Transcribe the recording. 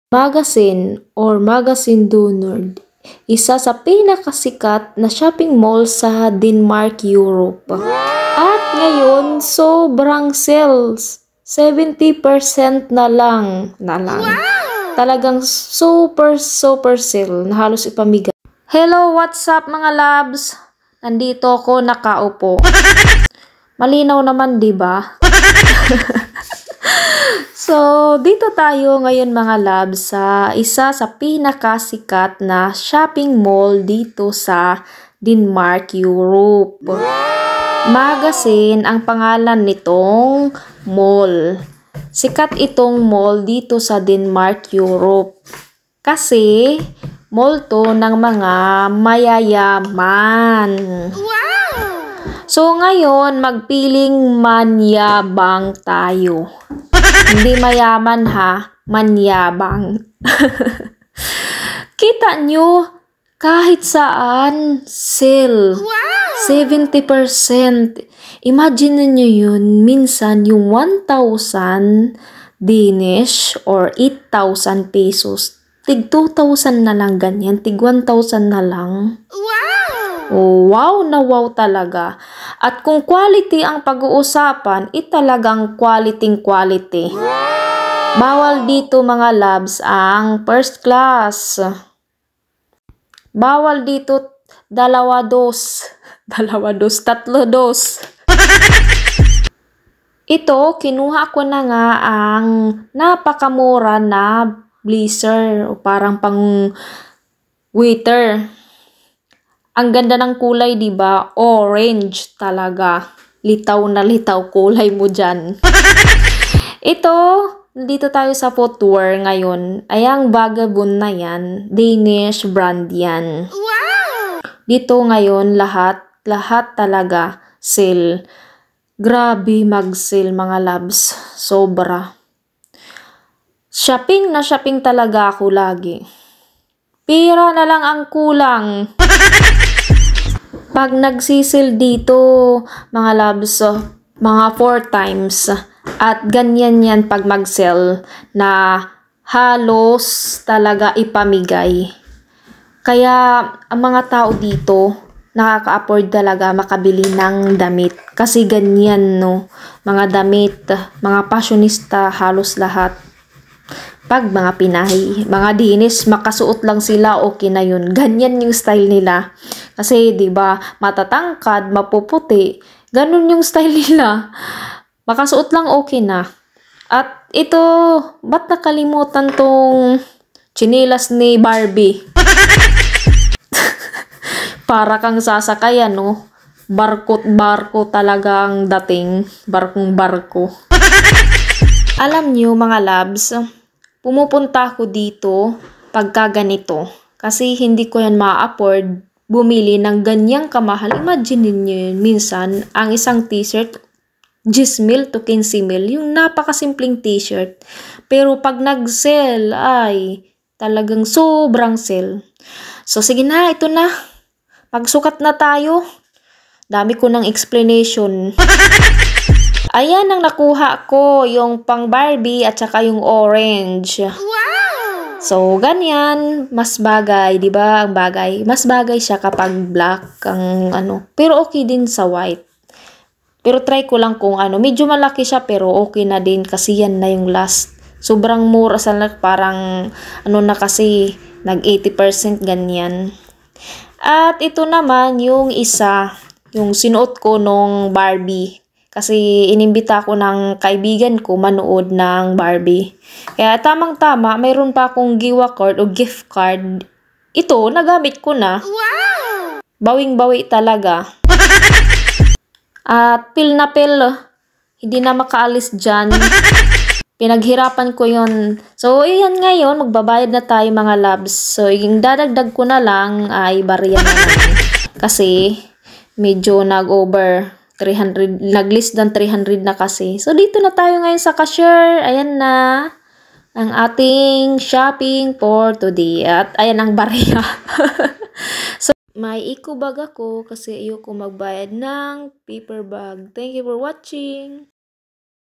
Magazine or Magazine Dunod, isa sa pinakasikat na shopping mall sa Denmark, Europe. At ngayon, sobrang sales. 70% na lang. Talagang super sale na halos ipamigay. Hello, what's up mga labs? Nandito ako nakaupo. Malinaw naman, 'di ba? So, dito tayo ngayon mga labs sa isa sa pinakasikat na shopping mall dito sa Denmark, Europe. Magazine ang pangalan nitong mall. Sikat itong mall dito sa Denmark, Europe. Kasi mall to ng mga mayayaman. So ngayon, magpiling manyabang tayo. Hindi mayaman ha, manyabang. Kita nyo, kahit saan, sale. 70%. Imagine nyo yun, minsan yung 1,000 Danish or 8,000 pesos. Tig 2,000 na lang ganyan, tig 1,000 na lang. Oh, wow na wow talaga. At kung quality ang pag-uusapan, talagang quality. Bawal dito mga labs ang first class. Bawal dito dalawa dos, tatlo dos. Ito, kinuha ko na nga ang napakamura na blazer o parang pang waiter. Ang ganda ng kulay, 'di ba? Orange talaga. Litaw na litaw kulay mo diyan. Ito, dito tayo sa footwear ngayon. Ayang Vagabond na 'yan, Danish brand 'yan. Wow! Dito ngayon lahat talaga sale. Grabe mag-sale mga labs. Sobra. Shopping na shopping talaga ako lagi. Pira na lang ang kulang. Pag nagsisil dito, mga labs, mga 4 times. At ganyan yan pag mag-sell na halos talaga ipamigay. Kaya ang mga tao dito, nakaka-afford talaga makabili ng damit. Kasi ganyan, no? Mga damit, mga fashionista, halos lahat. Pag mga Pinay, mga Danish, makasuot lang sila, okay na yun. Ganyan yung style nila. Kasi, di ba, matatangkad, mapuputi. Ganun yung style nila. Makasuot lang, okay na. At ito, ba't nakalimutan tong chinilas ni Barbie? Para kang sasakayan, no? Barko talagang dating. Barko. Alam nyo, mga labs, pumupunta ako dito pagka ganito. Kasi hindi ko yan ma-afford bumili ng ganyang kamahal. Imagine niyo yun. Minsan, ang isang t-shirt, 10,000 to 15,000. Yung napakasimpleng t-shirt. Pero pag nag-sell, ay talagang sobrang sell. So, sige na, ito na. Pagsukat na tayo. Dami ko ng explanation. Ayan ang nakuha ko, yung pang Barbie at saka yung orange. Wow! So, ganyan, mas bagay, 'di ba? Ang bagay, mas bagay siya kapag black ang ano. Pero okay din sa white. Pero try ko lang kung ano, medyo malaki siya pero okay na din kasi yan na yung last. Sobrang mura sa parang ano na kasi nag 80% ganyan. At ito naman yung isa, yung sinuot ko nung Barbie. Kasi inimbita ko ng kaibigan ko manood ng Barbie. Kaya tamang-tama, mayroon pa akong giwa card o gift card. Ito, nagamit ko na. Wow! Bawing-bawi talaga. At pil na pil, hindi na makaalis dyan. Pinaghirapan ko yon. So, ayan ngayon, magbabayad na tayo mga labs. So, yung dadagdag ko na lang ay barya na lang. Kasi, medyo nag-over 300, nag-list than 300 na kasi. So, dito na tayo ngayon sa cashier. Ayan na ang ating shopping for today. At ayan ang barya. So, may eco bag ako kasi ayoko magbayad ng paper bag. Thank you for watching.